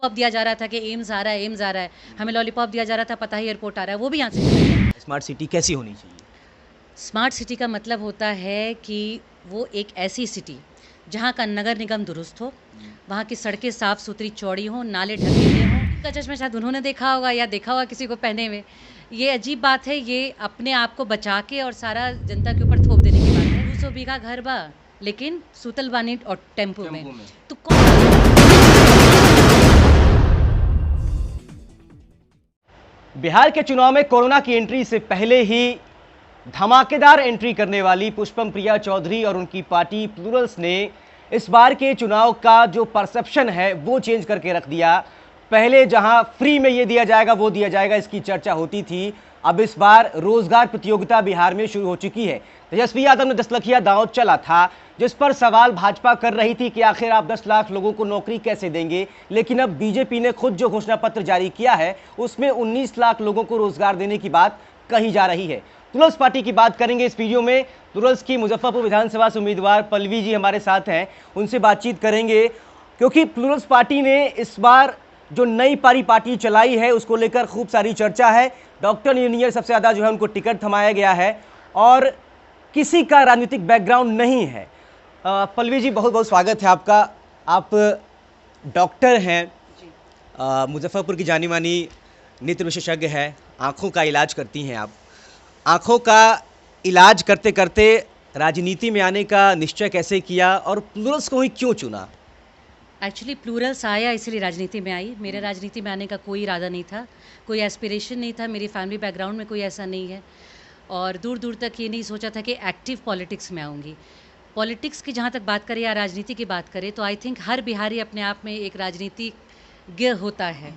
Lollipop दिया जा रहा था कि एम्स आ रहा है, एम्स आ रहा है, हमें लॉलीपॉप दिया जा रहा था, पता ही एयरपोर्ट आ रहा है, वो भी यहाँ से चला गया। स्मार्ट सिटी कैसी होनी चाहिए? स्मार्ट सिटी का मतलब होता है कि वो एक ऐसी सिटी जहाँ का नगर निगम दुरुस्त हो, वहाँ की सड़कें साफ़ सुथरी चौड़ी हों, नाले ढके हुए हों। का चश्मा शायद उन्होंने देखा होगा या देखा होगा किसी को पहने हुए। ये अजीब बात है, ये अपने आप को बचा के और सारा जनता के ऊपर थोप देने की बात है। 200 बीघा घर बा, लेकिन सुतल बानी और टेम्पो में। तो बिहार के चुनाव में कोरोना की एंट्री से पहले ही धमाकेदार एंट्री करने वाली पुष्पम प्रिया चौधरी और उनकी पार्टी प्लूरल्स ने इस बार के चुनाव का जो परसेप्शन है वो चेंज करके रख दिया। पहले जहां फ्री में ये दिया जाएगा वो दिया जाएगा, इसकी चर्चा होती थी। अब इस बार रोजगार प्रतियोगिता बिहार में शुरू हो चुकी है। तेजस्वी यादव ने 10 लखिया दांव चला था, जिस पर सवाल भाजपा कर रही थी कि आखिर आप 10 लाख लोगों को नौकरी कैसे देंगे। लेकिन अब बीजेपी ने खुद जो घोषणा पत्र जारी किया है उसमें 19 लाख लोगों को रोजगार देने की बात कही जा रही है। प्लूरल्स पार्टी की बात करेंगे इस वीडियो में। प्लूरल्स की मुजफ्फरपुर विधानसभा से उम्मीदवार पल्लवी जी हमारे साथ हैं, उनसे बातचीत करेंगे, क्योंकि प्लूरल्स पार्टी ने इस बार जो नई पार्टी चलाई है उसको लेकर खूब सारी चर्चा है। डॉक्टर इंजीनियर सबसे ज़्यादा जो है उनको टिकट थमाया गया है और किसी का राजनीतिक बैकग्राउंड नहीं है। पल्लवी जी, बहुत बहुत स्वागत है आपका। आप डॉक्टर हैं, मुजफ्फरपुर की जानी मानी नेत्र विशेषज्ञ है, आँखों का इलाज करती हैं आप। आँखों का इलाज करते करते राजनीति में आने का निश्चय कैसे किया और प्लूरल्स को ही क्यों चुना? एक्चुअली प्लूरल्स आया इसलिए राजनीति में आई। मेरा राजनीति में आने का कोई इरादा नहीं था, कोई एस्पिरेशन नहीं था, मेरी फैमिली बैकग्राउंड में कोई ऐसा नहीं है और दूर दूर तक ये नहीं सोचा था कि एक्टिव पॉलिटिक्स में आऊँगी। पॉलिटिक्स की जहाँ तक बात करें या राजनीति की बात करें तो आई थिंक हर बिहारी अपने आप में एक राजनीतिज्ञ होता है,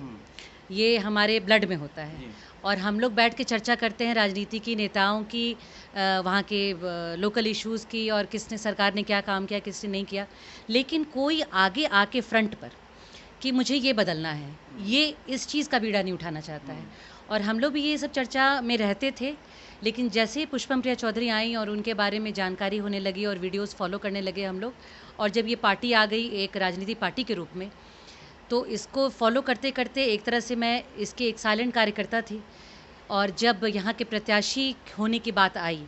ये हमारे ब्लड में होता है और हम लोग बैठ के चर्चा करते हैं राजनीति की, नेताओं की, वहाँ के लोकल इश्यूज़ की और किसने सरकार ने क्या काम किया, किसने नहीं किया। लेकिन कोई आगे आके फ्रंट पर कि मुझे ये बदलना है, ये इस चीज़ का बीड़ा नहीं उठाना चाहता है। और हम लोग भी ये सब चर्चा में रहते थे, लेकिन जैसे ही पुष्पम प्रिया चौधरी आई और उनके बारे में जानकारी होने लगी और वीडियोज़ फॉलो करने लगे हम लोग, और जब ये पार्टी आ गई एक राजनीति पार्टी के रूप में, तो इसको फॉलो करते करते एक तरह से मैं इसकी एक साइलेंट कार्यकर्ता थी। और जब यहाँ के प्रत्याशी होने की बात आई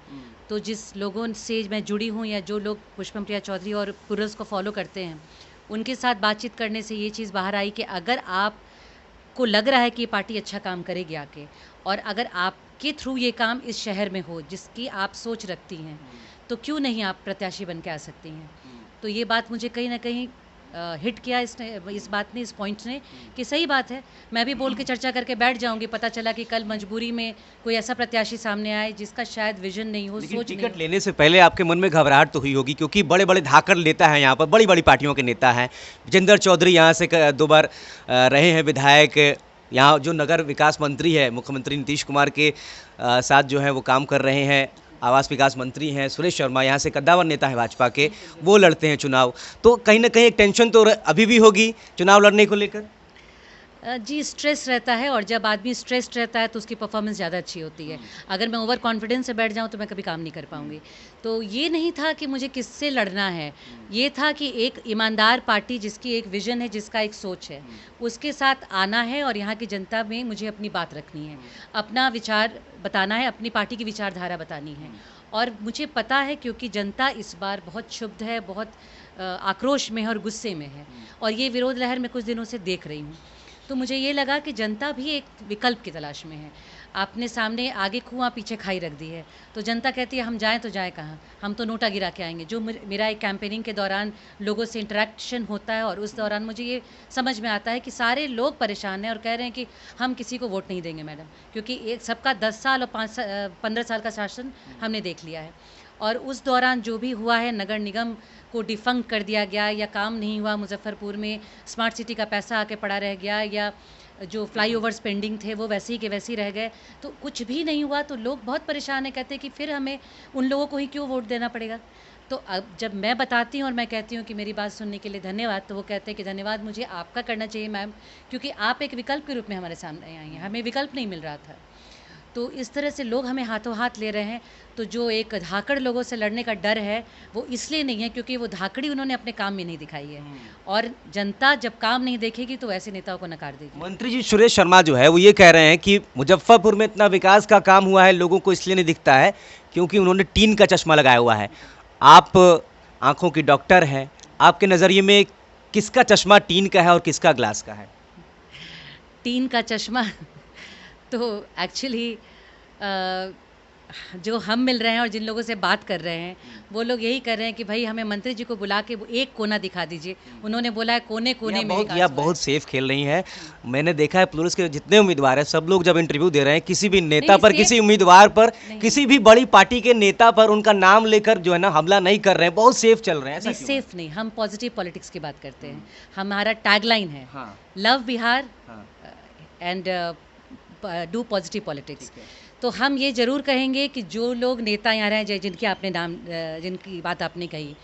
तो जिस लोगों से मैं जुड़ी हूँ या जो लोग पुष्पम प्रिया चौधरी और प्लूरल्स को फॉलो करते हैं, उनके साथ बातचीत करने से ये चीज़ बाहर आई कि अगर आपको लग रहा है कि ये पार्टी अच्छा काम करेगी आके, और अगर आपके थ्रू ये काम इस शहर में हो जिसकी आप सोच रखती हैं, तो क्यों नहीं आप प्रत्याशी बन के आ सकती हैं। तो ये बात मुझे कहीं ना कहीं हिट किया इस बात ने, इस पॉइंट ने, कि सही बात है, मैं भी बोल के चर्चा करके बैठ जाऊंगी। पता चला कि कल मजबूरी में कोई ऐसा प्रत्याशी सामने आए जिसका शायद विजन नहीं हो, सोच नहीं टिकट हो। लेने से पहले आपके मन में घबराहट तो हुई होगी, क्योंकि बड़े बड़े धाकड़ नेता हैं यहाँ पर, बड़ी बड़ी पार्टियों के नेता हैं। विजेंद्र चौधरी यहाँ से 2 बार रहे हैं विधायक, यहाँ जो नगर विकास मंत्री है मुख्यमंत्री नीतीश कुमार के साथ जो है वो काम कर रहे हैं। आवास विकास मंत्री हैं सुरेश शर्मा, यहाँ से कद्दावर नेता है भाजपा के, वो लड़ते हैं चुनाव। तो कहीं ना कहीं एक टेंशन तो अभी भी होगी चुनाव लड़ने को लेकर। जी, स्ट्रेस रहता है और जब आदमी स्ट्रेस्ड रहता है तो उसकी परफॉर्मेंस ज़्यादा अच्छी होती है। अगर मैं ओवर कॉन्फिडेंस से बैठ जाऊँ तो मैं कभी काम नहीं कर पाऊँगी। तो ये नहीं था कि मुझे किससे लड़ना है, ये था कि एक ईमानदार पार्टी जिसकी एक विज़न है, जिसका एक सोच है, उसके साथ आना है और यहाँ की जनता में मुझे अपनी बात रखनी है, अपना विचार बताना है, अपनी पार्टी की विचारधारा बतानी है। और मुझे पता है क्योंकि जनता इस बार बहुत क्षुब्ध है, बहुत आक्रोश में है और गुस्से में है, और ये विरोध लहर मैं कुछ दिनों से देख रही हूँ। तो मुझे ये लगा कि जनता भी एक विकल्प की तलाश में है। आपने सामने आगे कुआं पीछे खाई रख दी है, तो जनता कहती है हम जाएं तो जाएं कहाँ, हम तो नोटा गिरा के आएंगे। जो मेरा एक कैंपेनिंग के दौरान लोगों से इंटरेक्शन होता है और उस दौरान मुझे ये समझ में आता है कि सारे लोग परेशान हैं और कह रहे हैं कि हम किसी को वोट नहीं देंगे मैडम, क्योंकि एक सबका 10 साल और 15 साल का शासन हमने देख लिया है। और उस दौरान जो भी हुआ है, नगर निगम को डिफंक कर दिया गया या काम नहीं हुआ मुजफ्फरपुर में, स्मार्ट सिटी का पैसा आके पड़ा रह गया, या जो फ्लाईओवर्स पेंडिंग थे वो वैसे ही के वैसे ही रह गए, तो कुछ भी नहीं हुआ। तो लोग बहुत परेशान हैं, कहते हैं कि फिर हमें उन लोगों को ही क्यों वोट देना पड़ेगा। तो अब जब मैं बताती हूँ और मैं कहती हूँ कि मेरी बात सुनने के लिए धन्यवाद, तो वो कहते हैं कि धन्यवाद मुझे आपका करना चाहिए मैम, क्योंकि आप एक विकल्प के रूप में हमारे सामने आई हैं, हमें विकल्प नहीं मिल रहा था। तो इस तरह से लोग हमें हाथों हाथ ले रहे हैं। तो जो एक धाकड़ लोगों से लड़ने का डर है वो इसलिए नहीं है क्योंकि वो धाकड़ी उन्होंने अपने काम में नहीं दिखाई है, और जनता जब काम नहीं देखेगी तो ऐसे नेताओं को नकार देगी। मंत्री जी सुरेश शर्मा जो है वो ये कह रहे हैं कि मुजफ्फरपुर में इतना विकास का काम हुआ है, लोगों को इसलिए नहीं दिखता है क्योंकि उन्होंने टीन का चश्मा लगाया हुआ है। आप आंखों की डॉक्टर हैं, आपके नज़रिए में किसका चश्मा टीन का है और किसका ग्लास का है? टीन का चश्मा तो एक्चुअली जो हम मिल रहे हैं और जिन लोगों से बात कर रहे हैं वो लोग यही कर रहे हैं कि भाई हमें मंत्री जी को बुला के वो एक कोना दिखा दीजिए। उन्होंने बोला है कोने कोने में विकास या हुआ है। बहुत सेफ खेल रही हैं। मैंने देखा है प्लूरल्स के जितने उम्मीदवार हैं सब लोग जब इंटरव्यू दे रहे हैं किसी भी नेता पर, किसी उम्मीदवार पर, किसी भी बड़ी पार्टी के नेता पर उनका नाम लेकर जो है ना हमला नहीं कर रहे हैं, बहुत सेफ चल रहे हैं। ऐसा क्यों? सेफ नहीं, हम पॉजिटिव पॉलिटिक्स की बात करते हैं। हमारा टैगलाइन है love Bihar and do positive politics. तो हम ये ज़रूर कहेंगे कि जो लोग नेता यहाँ रहे हैं जिनके आपने नाम जिनकी बात आपने कही,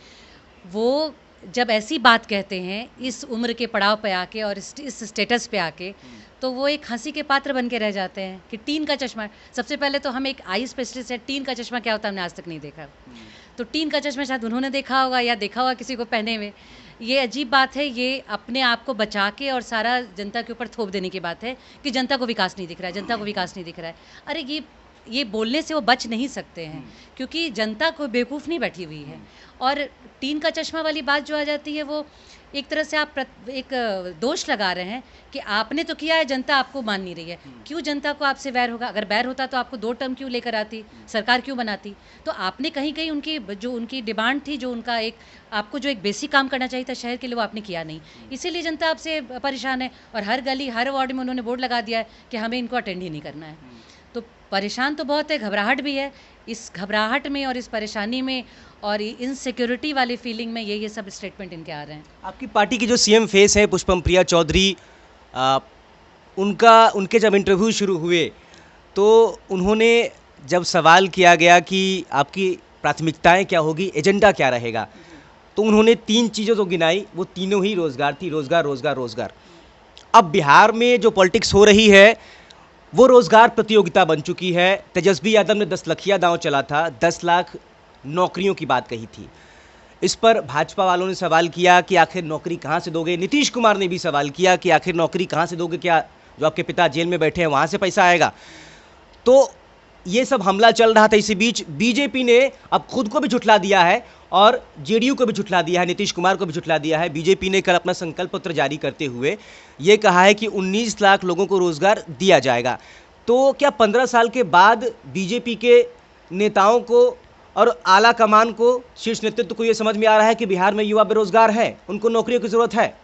वो जब ऐसी बात कहते हैं इस उम्र के पड़ाव पे आके और इस स्टेटस पे आके, तो वो एक हंसी के पात्र बन के रह जाते हैं कि टीन का चश्मा। सबसे पहले तो हम एक आई स्पेशलिस्ट है, टीन का चश्मा क्या होता है हमने आज तक नहीं देखा। तो टीन का चश्मा शायद उन्होंने देखा होगा या देखा होगा किसी को पहने हुए। ये अजीब बात है, ये अपने आप को बचा के और सारा जनता के ऊपर थोप देने की बात है कि जनता को विकास नहीं दिख रहा है, जनता को विकास नहीं दिख रहा है। अरे ये बोलने से वो बच नहीं सकते हैं क्योंकि जनता को बेवकूफ़ नहीं बैठी हुई है। और टीन का चश्मा वाली बात जो आ जाती है वो एक तरह से आप एक दोष लगा रहे हैं कि आपने तो किया है, जनता आपको मान नहीं रही है। क्यों जनता को आपसे वैर होगा? अगर वैर होता तो आपको 2 टर्म क्यों लेकर आती, सरकार क्यों बनाती? तो आपने कहीं कहीं उनकी डिमांड थी, जो उनका एक आपको जो एक बेसिक काम करना चाहिए था शहर के लिए, वो आपने किया नहीं। इसीलिए जनता आपसे परेशान है और हर गली हर वार्ड में उन्होंने बोर्ड लगा दिया है कि हमें इनको अटेंड ही नहीं करना है। तो परेशान तो बहुत है, घबराहट भी है। इस घबराहट में और इस परेशानी में और इनसिक्योरिटी वाली फीलिंग में ये सब स्टेटमेंट इनके आ रहे हैं। आपकी पार्टी की जो सीएम फेस है पुष्पम प्रिया चौधरी, उनके जब इंटरव्यू शुरू हुए तो उन्होंने जब सवाल किया गया कि आपकी प्राथमिकताएं क्या होगी, एजेंडा क्या रहेगा, तो उन्होंने 3 चीज़ें तो गिनाई, वो तीनों ही रोज़गार थी। रोज़गार रोज़गार रोज़गार। अब बिहार में जो पॉलिटिक्स हो रही है वो रोज़गार प्रतियोगिता बन चुकी है। तेजस्वी यादव ने 10 लखिया दांव चला था, 10 लाख नौकरियों की बात कही थी। इस पर भाजपा वालों ने सवाल किया कि आखिर नौकरी कहाँ से दोगे। नीतीश कुमार ने भी सवाल किया कि आखिर नौकरी कहाँ से दोगे, क्या जो आपके पिता जेल में बैठे हैं वहाँ से पैसा आएगा। तो ये सब हमला चल रहा था। इसी बीच बीजेपी ने अब खुद को भी झुठला दिया है और जेडीयू को भी झुठला दिया है, नीतीश कुमार को भी झुठला दिया है। बीजेपी ने कल अपना संकल्प पत्र जारी करते हुए ये कहा है कि 19 लाख लोगों को रोजगार दिया जाएगा। तो क्या 15 साल के बाद बीजेपी के नेताओं को और आला कमान को, शीर्ष नेतृत्व को ये समझ में आ रहा है कि बिहार में युवा बेरोजगार है, उनको नौकरियों की जरूरत है?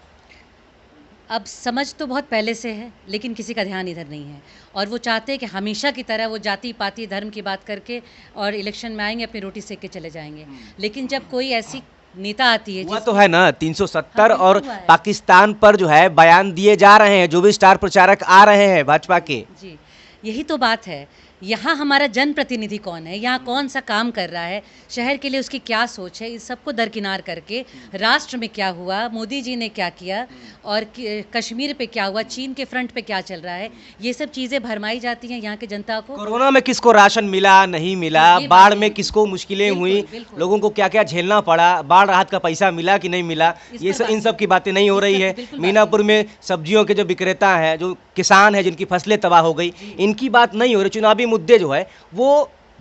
अब समझ तो बहुत पहले से है लेकिन किसी का ध्यान इधर नहीं है, और वो चाहते हैं कि हमेशा की तरह वो जाति पाति धर्म की बात करके और इलेक्शन में आएंगे, अपनी रोटी सेक के चले जाएंगे। लेकिन जब कोई ऐसी नेता आती है, हुआ तो है ना 370 और पाकिस्तान पर जो है बयान दिए जा रहे हैं, जो भी स्टार प्रचारक आ रहे हैं भाजपा के। जी, यही तो बात है। यहाँ हमारा जनप्रतिनिधि कौन है, यहाँ कौन सा काम कर रहा है, शहर के लिए उसकी क्या सोच है, इस सबको दरकिनार करके राष्ट्र में क्या हुआ, मोदी जी ने क्या किया और कश्मीर पे क्या हुआ, चीन के फ्रंट पे क्या चल रहा है, ये सब चीज़ें भरमाई जाती हैं यहाँ के जनता को। कोरोना में किसको राशन मिला नहीं मिला, बाढ़ में किसको मुश्किलें हुई, लोगों को क्या क्या झेलना पड़ा, बाढ़ राहत का पैसा मिला कि नहीं मिला, ये सब इन सब की बातें नहीं हो रही है। मीनापुर में सब्जियों के जो विक्रेता हैं, जो किसान हैं जिनकी फसलें तबाह हो गई, इनकी बात नहीं हो रही। चुनावी मुद्दे जो है वो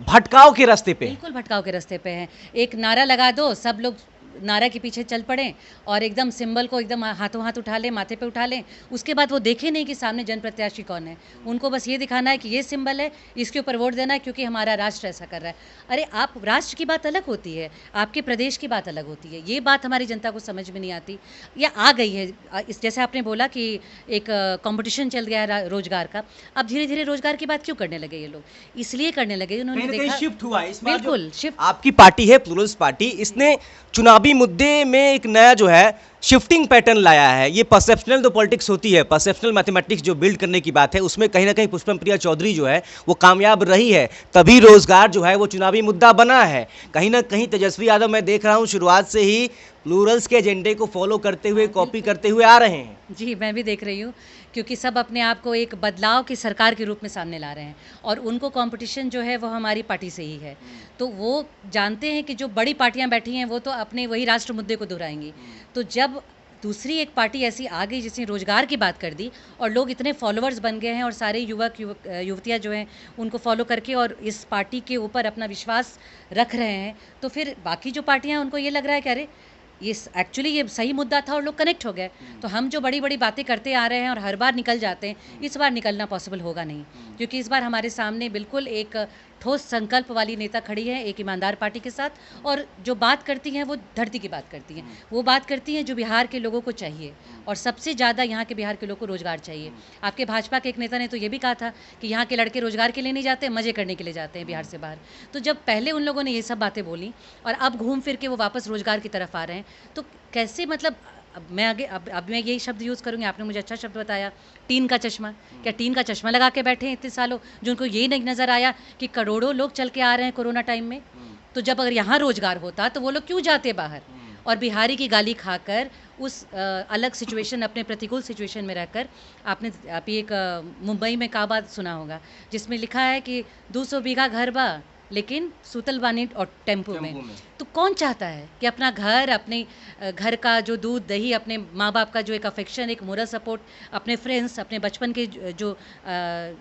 भटकाव के रास्ते पे, बिल्कुल भटकाव के रास्ते पे हैं। एक नारा लगा दो, सब लोग नारा के पीछे चल पड़े और एकदम सिंबल को एकदम हाथों हाथ उठा लें, माथे पे उठा लें। उसके बाद वो देखे नहीं कि सामने जन प्रत्याशी कौन है। उनको बस ये दिखाना है कि ये सिंबल है, इसके ऊपर वोट देना है क्योंकि हमारा राष्ट्र ऐसा कर रहा है। अरे आप राष्ट्र की बात अलग होती है, आपके प्रदेश की बात अलग होती है। ये बात हमारी जनता को समझ में नहीं आती या आ गई है। इस जैसे आपने बोला कि एक कंपटीशन चल गया है रोजगार का, अब धीरे धीरे रोजगार की बात क्यों करने लगे ये लोग? इसलिए करने लगे उन्होंने देखा शिफ्ट हुआ है। इस बार बिल्कुल शिफ्ट। आपकी पार्टी है प्लूरल्स पार्टी, इसने चुनावी मुद्दे में एक नया जो है शिफ्टिंग पैटर्न लाया है। ये परसेप्शनल जो पॉलिटिक्स होती है, परसेप्शनल मैथमेटिक्स जो बिल्ड करने की बात है, उसमें कहीं ना कहीं पुष्पम प्रिया चौधरी जो है वो कामयाब रही है, तभी रोजगार जो है वो चुनावी मुद्दा बना है। कहीं ना कहीं तेजस्वी यादव मैं देख रहा हूँ शुरुआत से ही प्लूरल्स के एजेंडे को फॉलो करते हुए, कॉपी करते हुए आ रहे हैं। जी, मैं भी देख रही हूँ, क्योंकि सब अपने आप को एक बदलाव की सरकार के रूप में सामने ला रहे हैं और उनको कंपटीशन जो है वो हमारी पार्टी से ही है। तो वो जानते हैं कि जो बड़ी पार्टियां बैठी हैं वो तो अपने वही राष्ट्र मुद्दे को दोहराएंगी। तो जब दूसरी एक पार्टी ऐसी आ गई जिसने रोजगार की बात कर दी और लोग इतने फॉलोअर्स बन गए हैं और सारे युवतियाँ जो हैं उनको फॉलो करके और इस पार्टी के ऊपर अपना विश्वास रख रहे हैं, तो फिर बाकी जो पार्टियां उनको ये लग रहा है कि अरे ये एक्चुअली ये सही मुद्दा था और लोग कनेक्ट हो गए। तो हम जो बड़ी बड़ी बातें करते आ रहे हैं और हर बार निकल जाते हैं, इस बार निकलना पॉसिबल होगा नहीं, क्योंकि इस बार हमारे सामने बिल्कुल एक ठोस संकल्प वाली नेता खड़ी है एक ईमानदार पार्टी के साथ, और जो बात करती हैं वो धरती की बात करती हैं, वो बात करती हैं जो बिहार के लोगों को चाहिए, और सबसे ज़्यादा यहाँ के बिहार के लोगों को रोजगार चाहिए। आपके भाजपा के एक नेता ने तो ये भी कहा था कि यहाँ के लड़के रोजगार के लिए नहीं जाते, मज़े करने के लिए जाते हैं बिहार से बाहर। तो जब पहले उन लोगों ने ये सब बातें बोली और अब घूम फिर के वो वापस रोजगार की तरफ आ रहे हैं, तो कैसे, मतलब अब मैं आगे अब मैं यही शब्द यूज़ करूँगी, आपने मुझे अच्छा शब्द बताया, टीन का चश्मा। क्या टीन का चश्मा लगा के बैठे हैं इतने सालों, जो उनको ये नहीं नज़र आया कि करोड़ों लोग चल के आ रहे हैं कोरोना टाइम में? तो जब अगर यहाँ रोजगार होता तो वो लोग क्यों जाते बाहर? और बिहारी की गाली खाकर उस अलग सिचुएशन, अपने प्रतिकूल सिचुएशन में रहकर आप एक मुंबई में का बात सुना होगा जिसमें लिखा है कि 200 बीघा घर बा लेकिन सूतल बानी और टेम्पो में। तो कौन चाहता है कि अपना घर, अपने घर का जो दूध दही, अपने माँ बाप का जो एक अफेक्शन, एक मोरल सपोर्ट, अपने फ्रेंड्स, अपने बचपन के जो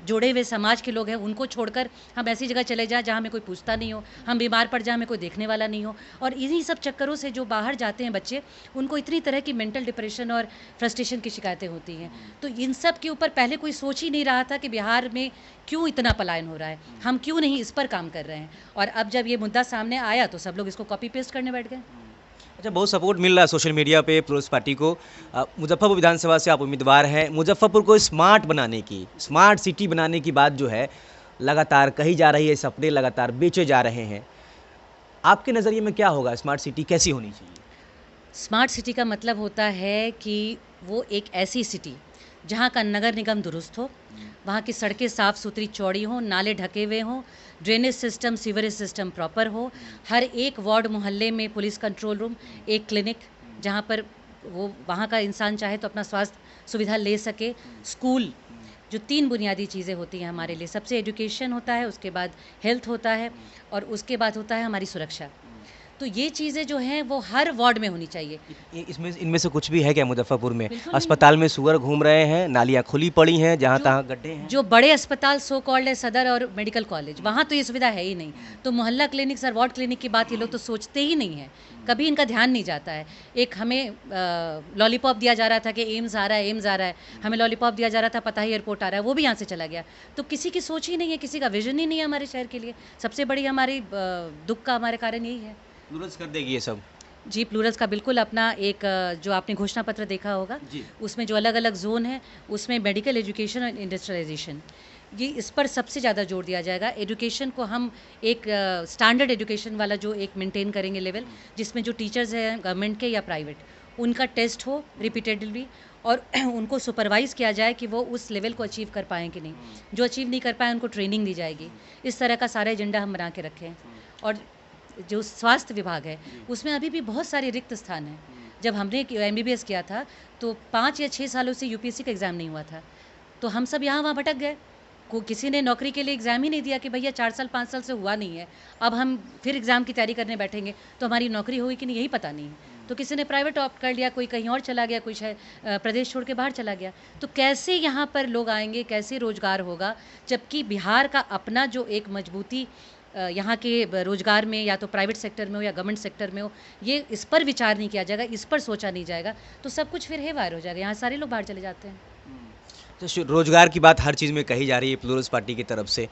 जोड़े हुए समाज के लोग हैं उनको छोड़कर हम ऐसी जगह चले जाएं जहाँ हमें कोई पूछता नहीं हो, हम बीमार पड़ जाए हमें कोई देखने वाला नहीं हो। और इन्हीं सब चक्करों से जो बाहर जाते हैं बच्चे, उनको इतनी तरह की मेंटल डिप्रेशन और फ्रस्ट्रेशन की शिकायतें होती हैं। तो इन सब के ऊपर पहले कोई सोच ही नहीं रहा था कि बिहार में क्यों इतना पलायन हो रहा है, हम क्यों नहीं इस पर काम कर रहे हैं। और अब जब ये मुद्दा सामने आया तो सब लोग इसको कॉपी पेस्ट करने बैठ गए। अच्छा, बहुत सपोर्ट मिल रहा है सोशल मीडिया पे प्लूरल्स पार्टी को। मुजफ्फरपुर विधानसभा से आप उम्मीदवार हैं। मुजफ्फरपुर को स्मार्ट बनाने की, स्मार्ट सिटी बनाने की बात जो है लगातार कही जा रही है, सपने लगातार बेचे जा रहे हैं। आपके नज़रिए में क्या होगा, स्मार्ट सिटी कैसी होनी चाहिए? स्मार्ट सिटी का मतलब होता है कि वो एक ऐसी सिटी जहाँ का नगर निगम दुरुस्त हो, वहाँ की सड़कें साफ़ सुथरी चौड़ी हों, नाले ढके हुए हों, drainage system, sewerage system proper हो, हर एक वार्ड मोहल्ले में पुलिस कंट्रोल रूम, एक क्लिनिक जहाँ पर वो वहाँ का इंसान चाहे तो अपना स्वास्थ्य सुविधा ले सके, स्कूल, जो 3 बुनियादी चीज़ें होती हैं हमारे लिए, सबसे एजुकेशन होता है, उसके बाद हेल्थ होता है और उसके बाद होता है हमारी सुरक्षा। तो ये चीज़ें जो हैं वो हर वार्ड में होनी चाहिए। इसमें इनमें से कुछ भी है क्या मुजफ्फरपुर में? बिल्कुल अस्पताल में सुअर घूम रहे हैं, नालियाँ खुली पड़ी हैं, जहाँ तहाँ गड्ढे हैं। जो बड़े अस्पताल सो कॉल्ड है, सदर और मेडिकल कॉलेज, वहाँ तो ये सुविधा है ही नहीं। तो मोहल्ला क्लिनिक्स और वार्ड क्लिनिक की बात ये लोग तो सोचते ही नहीं है, कभी इनका ध्यान नहीं जाता है। एक हमें लॉलीपॉप दिया जा रहा था कि एम्स आ रहा है, एम्स आ रहा है, हमें लॉलीपॉप दिया जा रहा था, पता ही एयरपोर्ट आ रहा है, वो भी यहाँ से चला गया। तो किसी की सोच ही नहीं है, किसी का विजन ही नहीं है हमारे शहर के लिए। सबसे बड़ी हमारी दुख का हमारे कारण यही है। प्लूरल्स कर देगी ये सब? जी, प्लूरल्स का बिल्कुल अपना एक जो आपने घोषणा पत्र देखा होगा, उसमें जो अलग अलग जोन है, उसमें मेडिकल एजुकेशन और इंडस्ट्रियलाइजेशन, ये इस पर सबसे ज़्यादा जोर दिया जाएगा। एजुकेशन को हम एक स्टैंडर्ड एजुकेशन वाला जो एक मेंटेन करेंगे लेवल, जिसमें जो टीचर्स हैं गवर्नमेंट के या प्राइवेट, उनका टेस्ट हो रिपीटेडली और उनको सुपरवाइज़ किया जाए कि वो उस लेवल को अचीव कर पाएँ कि नहीं। जो अचीव नहीं कर पाए उनको ट्रेनिंग दी जाएगी। इस तरह का सारा एजेंडा हम बना के रखे हैं। और जो स्वास्थ्य विभाग है उसमें अभी भी बहुत सारे रिक्त स्थान हैं। जब हमने MBBS किया था तो 5 या 6 सालों से UPSC का एग्ज़ाम नहीं हुआ था, तो हम सब यहाँ वहाँ भटक गए। किसी ने नौकरी के लिए एग्ज़ाम ही नहीं दिया कि भैया 4 साल 5 साल से हुआ नहीं है, अब हम फिर एग्ज़ाम की तैयारी करने बैठेंगे तो हमारी नौकरी होगी कि नहीं यही पता नहीं है। तो किसी ने प्राइवेट ऑप्ट कर लिया, कोई कहीं और चला गया, कोई शायद प्रदेश छोड़ के बाहर चला गया। तो कैसे यहाँ पर लोग आएंगे, कैसे रोज़गार होगा, जबकि बिहार का अपना जो एक मजबूती यहाँ के रोज़गार में या तो प्राइवेट सेक्टर में हो या गवर्नमेंट सेक्टर में हो, ये इस पर विचार नहीं किया जाएगा, इस पर सोचा नहीं जाएगा, तो सब कुछ फिर हेवायर हो जाएगा। यहाँ सारे लोग बाहर चले जाते हैं। तो रोजगार की बात हर चीज़ में कही जा रही है प्लूरल्स पार्टी की तरफ से।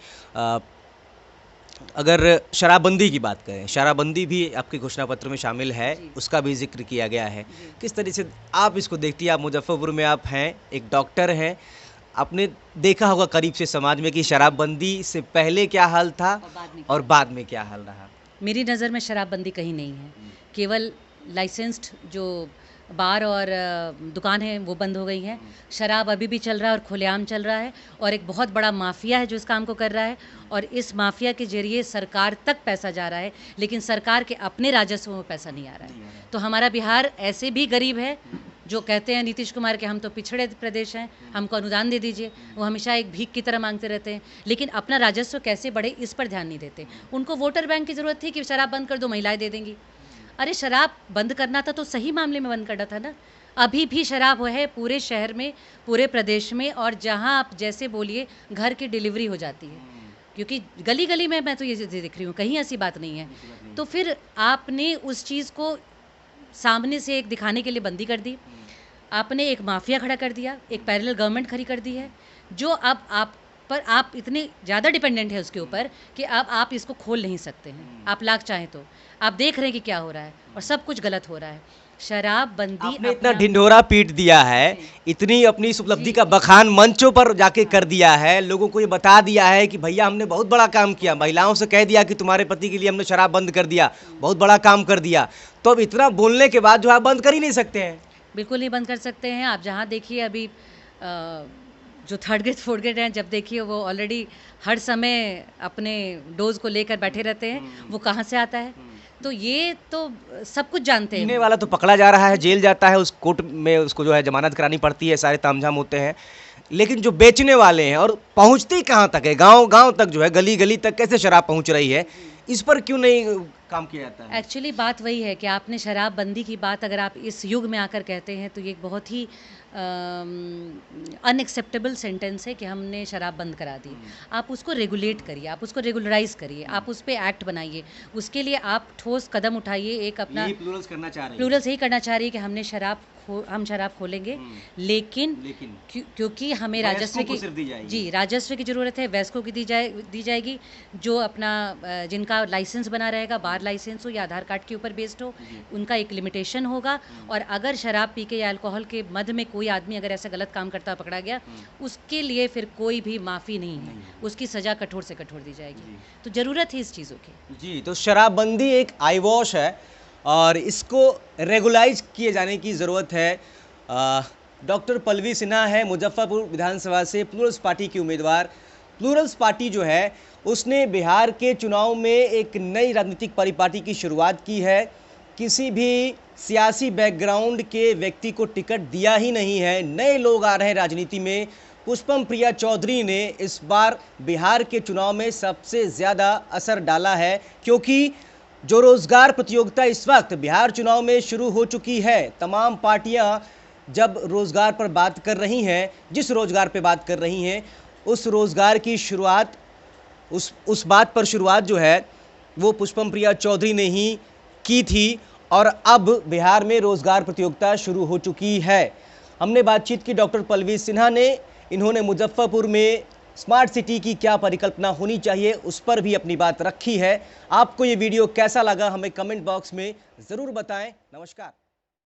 अगर शराबबंदी की बात करें, शराबबंदी भी आपके घोषणा पत्र में शामिल है, उसका भी जिक्र किया गया है। किस तरह से आप इसको देखती हैं? आप मुजफ्फरपुर में आप हैं, एक डॉक्टर हैं, आपने देखा होगा करीब से समाज में कि शराबबंदी से पहले क्या हाल था और बाद में क्या हाल रहा। मेरी नज़र में शराबबंदी कहीं नहीं है। केवल लाइसेंस्ड जो बार और दुकान है वो बंद हो गई हैं। शराब अभी भी चल रहा है और खुलेआम चल रहा है, और एक बहुत बड़ा माफिया है जो इस काम को कर रहा है, और इस माफिया के जरिए सरकार तक पैसा जा रहा है, लेकिन सरकार के अपने राजस्व में पैसा नहीं आ रहा है। तो हमारा बिहार ऐसे भी गरीब है, जो कहते हैं नीतीश कुमार के हम तो पिछड़े प्रदेश हैं, हमको अनुदान दे दीजिए, वो हमेशा एक भीख की तरह मांगते रहते हैं, लेकिन अपना राजस्व कैसे बढ़े इस पर ध्यान नहीं देते। उनको वोटर बैंक की ज़रूरत थी कि शराब बंद कर दो, महिलाएं दे देंगी। अरे शराब बंद करना था तो सही मामले में बंद करना था ना। अभी भी शराब वो है पूरे शहर में, पूरे प्रदेश में, और जहाँ आप जैसे बोलिए घर की डिलीवरी हो जाती है, क्योंकि गली गली में मैं तो ये देख रही हूँ, कहीं ऐसी बात नहीं है। तो फिर आपने उस चीज़ को सामने से एक दिखाने के लिए बंदी कर दी, आपने एक माफिया खड़ा कर दिया, एक पैरेलल गवर्नमेंट खड़ी कर दी है, जो अब आप पर आप इतने ज़्यादा डिपेंडेंट है उसके ऊपर कि अब आप इसको खोल नहीं सकते हैं, आप लाख चाहें तो। आप देख रहे हैं कि क्या हो रहा है और सब कुछ गलत हो रहा है। शराब बंदी आपने इतना ढिंढोरा पीट दिया है, इतनी अपनी इस उपलब्धि का बखान मंचों पर जाके कर दिया है, लोगों को ये बता दिया है कि भैया हमने बहुत बड़ा काम किया, महिलाओं से कह दिया कि तुम्हारे पति के लिए हमने शराब बंद कर दिया, बहुत बड़ा काम कर दिया, तो अब इतना बोलने के बाद जो है बंद कर ही नहीं सकते हैं। बिल्कुल नहीं बंद कर सकते हैं। आप जहाँ देखिए अभी जो थर्ड ग्रेड फोर्थ ग्रेड हैं, जब देखिए वो ऑलरेडी हर समय अपने डोज को लेकर बैठे रहते हैं, वो कहाँ से आता है? तो ये तो सब कुछ जानते हैं। पीने वाला तो पकड़ा जा रहा है, जेल जाता है, उस कोर्ट में उसको जो है जमानत करानी पड़ती है, सारे तामझाम होते हैं, लेकिन जो बेचने वाले हैं और पहुंचती कहाँ तक है, गांव गांव तक जो है, गली गली तक कैसे शराब पहुंच रही है, इस पर क्यों नहीं काम किया जाता है? एक्चुअली बात वही है कि आपने शराब बंदी की बात अगर आप इस युग में आकर कहते हैं तो ये एक बहुत ही अनएक्सेप्टेबल सेंटेंस है कि हमने शराब बंद करा दी। आप उसको रेगुलेट करिए, आप उसको रेगुलराइज करिए, आप उस पर एक्ट बनाइए, उसके लिए आप ठोस कदम उठाइए। एक अपना प्लूरल्स करना चाह रहे हैं, प्लूरल्स यही करना चाह रही है कि हमने हम शराब खोलेंगे, लेकिन क्योंकि हमें राजस्व की राजस्व की ज़रूरत है, वयस्कों की दी जाएगी, जो अपना जिनका लाइसेंस बना रहेगा, बार लाइसेंस हो या आधार कार्ड के ऊपर बेस्ड हो, उनका एक लिमिटेशन होगा। और अगर शराब पी के या अल्कोहल के मद में कोई आदमी अगर ऐसा गलत काम करता पकड़ा गया, उसके लिए फिर कोई भी माफ़ी नहीं है, उसकी सज़ा कठोर से कठोर दी जाएगी। तो ज़रूरत है इस चीज़ों की। जी, तो शराबबंदी एक आई वॉश है और इसको रेगुलाइज किए जाने की ज़रूरत है। डॉक्टर पल्लवी सिन्हा है मुजफ्फरपुर विधानसभा से प्लूरल्स पार्टी की उम्मीदवार। प्लूरल्स पार्टी जो है उसने बिहार के चुनाव में एक नई राजनीतिक परिपाटी की शुरुआत की है। किसी भी सियासी बैकग्राउंड के व्यक्ति को टिकट दिया ही नहीं है, नए लोग आ रहे हैं राजनीति में। पुष्पम प्रिया चौधरी ने इस बार बिहार के चुनाव में सबसे ज़्यादा असर डाला है, क्योंकि जो रोजगार प्रतियोगिता इस वक्त बिहार चुनाव में शुरू हो चुकी है, तमाम पार्टियां जब रोजगार पर बात कर रही हैं, जिस रोजगार पर बात कर रही हैं, उस रोजगार की शुरुआत, उस बात पर शुरुआत जो है वो पुष्पम प्रिया चौधरी ने ही की थी, और अब बिहार में रोजगार प्रतियोगिता शुरू हो चुकी है। हमने बातचीत की डॉक्टर पल्लवी सिन्हा ने, इन्होंने मुजफ्फरपुर में स्मार्ट सिटी की क्या परिकल्पना होनी चाहिए उस पर भी अपनी बात रखी है। आपको ये वीडियो कैसा लगा हमें कमेंट बॉक्स में ज़रूर बताएं। नमस्कार।